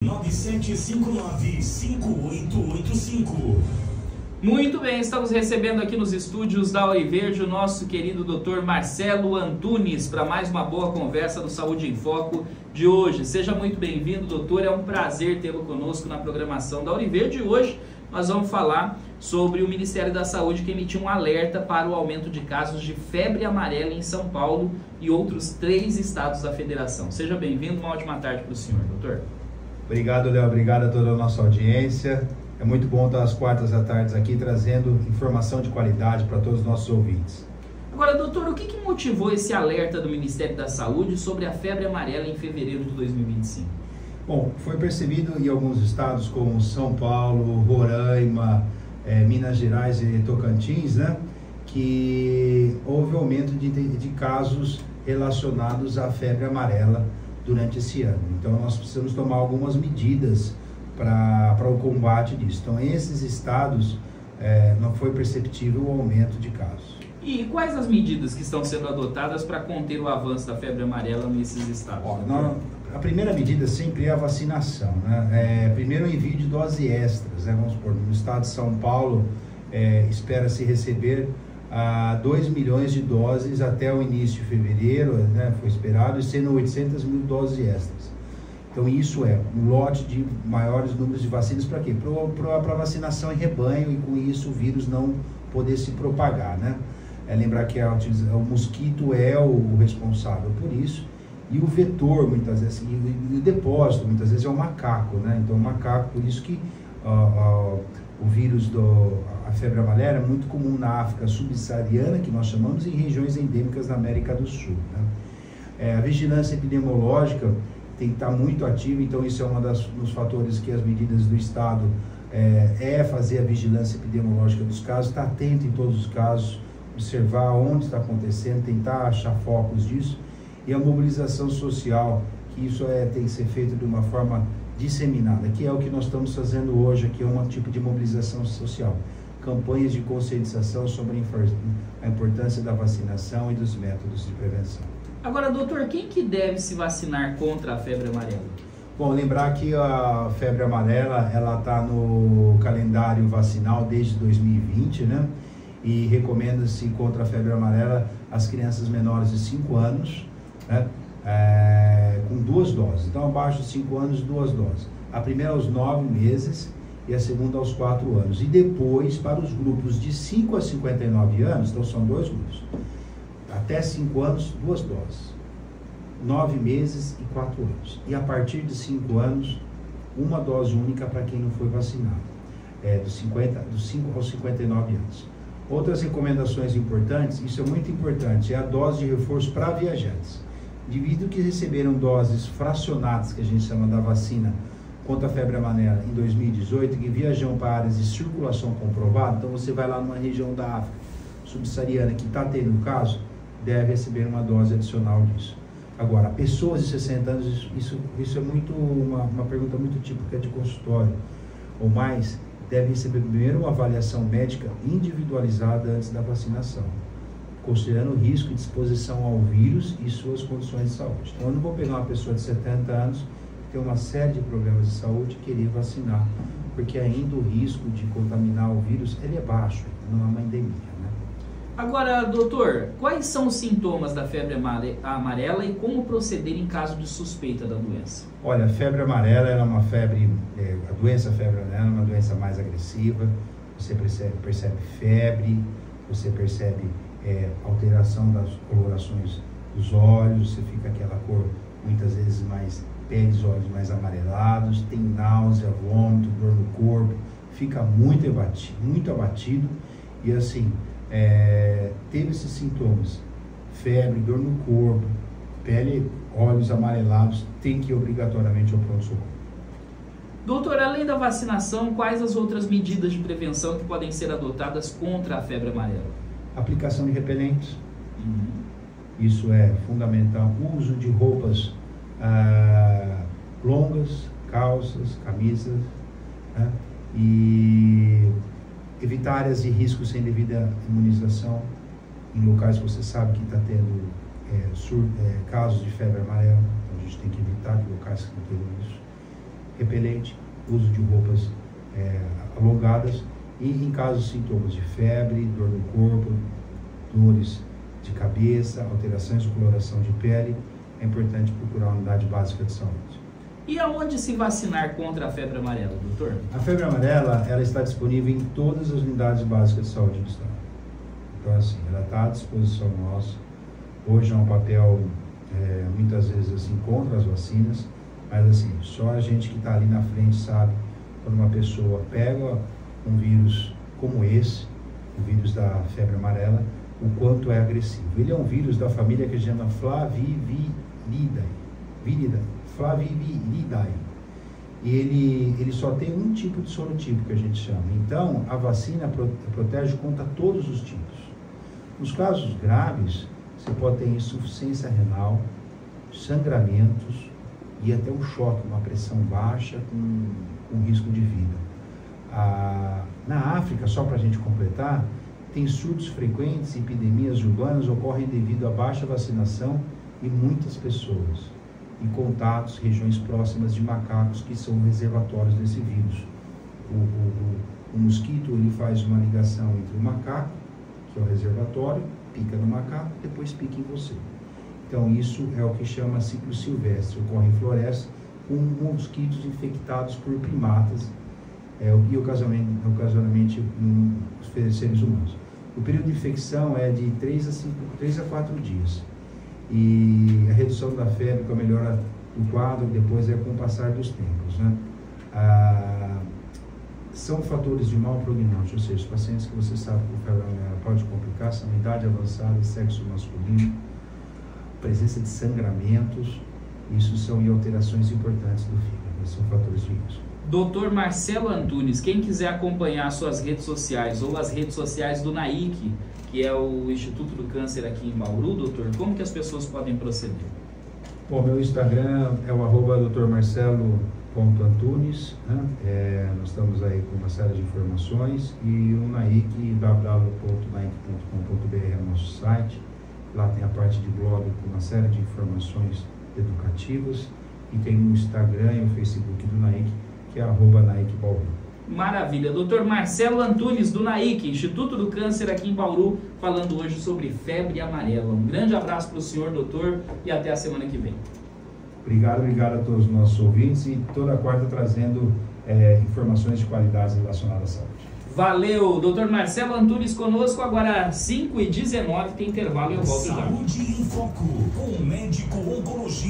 9759-5885. Muito bem, estamos recebendo aqui nos estúdios da Ouro Verde o nosso querido Dr. Marcelo Antunes para mais uma boa conversa do Saúde em Foco de hoje. Seja muito bem-vindo, doutor, é um prazer tê-lo conosco na programação da Ouro Verde. E hoje nós vamos falar sobre o Ministério da Saúde, que emitiu um alerta para o aumento de casos de febre amarela em São Paulo e outros 3 estados da federação. Seja bem-vindo, uma ótima tarde para o senhor, doutor. Obrigado, Léo. Obrigado a toda a nossa audiência. É muito bom estar às quartas à tarde aqui trazendo informação de qualidade para todos os nossos ouvintes. Agora, doutor, o que motivou esse alerta do Ministério da Saúde sobre a febre amarela em fevereiro de 2025? Bom, foi percebido em alguns estados como São Paulo, Roraima, Minas Gerais e Tocantins, né, que houve aumento de casos relacionados à febre amarela durante esse ano. Então, nós precisamos tomar algumas medidas para o combate disso. Então, esses estados não foi perceptível o aumento de casos. E quais as medidas que estão sendo adotadas para conter o avanço da febre amarela nesses estados? A primeira medida sempre é a vacinação, né? Primeiro, o envio de doses extras, né? Vamos supor, no estado de São Paulo, espera-se receber 2 milhões de doses até o início de fevereiro, né? Foi esperado, e sendo 800 mil doses extras. Então, isso é um lote de maiores números de vacinas para quê? Para vacinação em rebanho, e com isso o vírus não poder se propagar, né? Lembrar que o mosquito é o responsável por isso, e o vetor, muitas vezes, e o depósito, muitas vezes, é o macaco, né? Então, o macaco, por isso que o vírus a febre amarela é muito comum na África subsaariana, que nós chamamos, e em regiões endêmicas da América do Sul, né? A vigilância epidemiológica tem que estar muito ativa, então isso é um dos fatores que as medidas do Estado fazer a vigilância epidemiológica dos casos, estar atento em todos os casos, observar onde está acontecendo, tentar achar focos disso, e a mobilização social, que isso tem que ser feito de uma forma disseminada, que é o que nós estamos fazendo hoje aqui, é um tipo de mobilização social, campanhas de conscientização sobre a importância da vacinação e dos métodos de prevenção. Agora, doutor, quem que deve se vacinar contra a febre amarela? Bom, lembrar que a febre amarela, ela está no calendário vacinal desde 2020, né? E recomenda-se contra a febre amarela as crianças menores de 5 anos, né? Com 2 doses. Então, abaixo de 5 anos, 2 doses. A primeira aos 9 meses e a segunda aos 4 anos. E depois, para os grupos de 5 a 59 anos, então são 2 grupos. Até 5 anos, 2 doses. 9 meses e 4 anos. E a partir de 5 anos, 1 dose única para quem não foi vacinado. Dos 5 aos 59 anos. Outras recomendações importantes, isso é muito importante, é a dose de reforço para viajantes. Indivíduos que receberam doses fracionadas, que a gente chama da vacina contra a febre amarela em 2018, que viajam para áreas de circulação comprovada, então você vai lá numa região da África subsaariana que está tendo um caso, deve receber uma dose adicional disso. Agora, pessoas de 60 anos, isso é muito uma pergunta muito típica de consultório, ou mais, deve receber primeiro uma avaliação médica individualizada antes da vacinação, considerando o risco de exposição ao vírus e suas condições de saúde. Então, eu não vou pegar uma pessoa de 70 anos que tem uma série de problemas de saúde e querer vacinar, porque ainda o risco de contaminar o vírus ele é baixo, não é uma endemia, né? Agora, doutor, quais são os sintomas da febre amarela e como proceder em caso de suspeita da doença? Olha, a febre amarela é uma febre, a doença febre amarela é uma doença mais agressiva, você percebe febre, você percebe alteração das colorações dos olhos, você fica aquela cor muitas vezes mais, pele dos olhos mais amarelados, tem náusea, vômito, dor no corpo, fica muito abatido e assim, teve esses sintomas, febre, dor no corpo, pele, olhos amarelados, tem que ir obrigatoriamente ao pronto-socorro. Doutor, além da vacinação, quais as outras medidas de prevenção que podem ser adotadas contra a febre amarela? Aplicação de repelentes, isso é fundamental, uso de roupas longas, calças, camisas, né? E evitar áreas de risco sem devida imunização, em locais que você sabe que está tendo casos de febre amarela, então a gente tem que evitar locais que estão tendo isso. repelente, uso de roupas alongadas e em casos de sintomas de febre, dor no corpo, dores de cabeça, alterações de coloração de pele, é importante procurar a unidade básica de saúde. E aonde se vacinar contra a febre amarela, doutor? A febre amarela, ela está disponível em todas as unidades básicas de saúde do estado. Então, assim, ela está à disposição nossa. Hoje é um papel, muitas vezes, assim, contra as vacinas, mas, assim, só a gente que está ali na frente sabe quando uma pessoa pega um vírus como esse, o vírus da febre amarela, o quanto é agressivo. Ele é um vírus da família que a gente chama Flaviviridae. E ele só tem um tipo de sorotipo que a gente chama. Então, a vacina protege contra todos os tipos. Nos casos graves, você pode ter insuficiência renal, sangramentos e até um choque, uma pressão baixa com risco de vida. Na África, só para a gente completar, tem surtos frequentes e epidemias urbanas ocorrem devido à baixa vacinação e muitas pessoas em contatos, regiões próximas de macacos que são reservatórios desse vírus. O mosquito ele faz uma ligação entre o macaco, que é o reservatório, pica no macaco, depois pica em você. Então isso é o que chama ciclo silvestre, ocorre em floresta com mosquitos infectados por primatas e ocasionalmente nos seres humanos. O período de infecção é de 3 a 4 dias. E a redução da febre com a melhora do quadro depois é com o passar dos tempos, né? São fatores de mau prognóstico, ou seja, os pacientes que você sabe que a febre pode complicar são idade avançada, sexo masculino, presença de sangramentos, isso são alterações importantes do fígado, são fatores de risco. Dr. Marcelo Antunes, quem quiser acompanhar suas redes sociais ou as redes sociais do NAIC, que é o Instituto do Câncer aqui em Bauru, doutor, como que as pessoas podem proceder? Bom, meu Instagram é o @drmarcelo.antunes, né? Nós estamos aí com uma série de informações e o NAIC, www.naic.com.br é o nosso site. Lá tem a parte de blog com uma série de informações educativas e tem o Instagram e o Facebook do NAIC, que é @NAIC Bauru. Maravilha. Dr. Marcelo Antunes, do NAIC, Instituto do Câncer aqui em Bauru, falando hoje sobre febre amarela. Um grande abraço para o senhor, doutor, e até a semana que vem. Obrigado a todos os nossos ouvintes e toda quarta trazendo informações de qualidade relacionadas à saúde. Valeu, Dr. Marcelo Antunes conosco, agora 5h19, tem intervalo e eu volto já. Saúde em Foco, com o médico oncologista.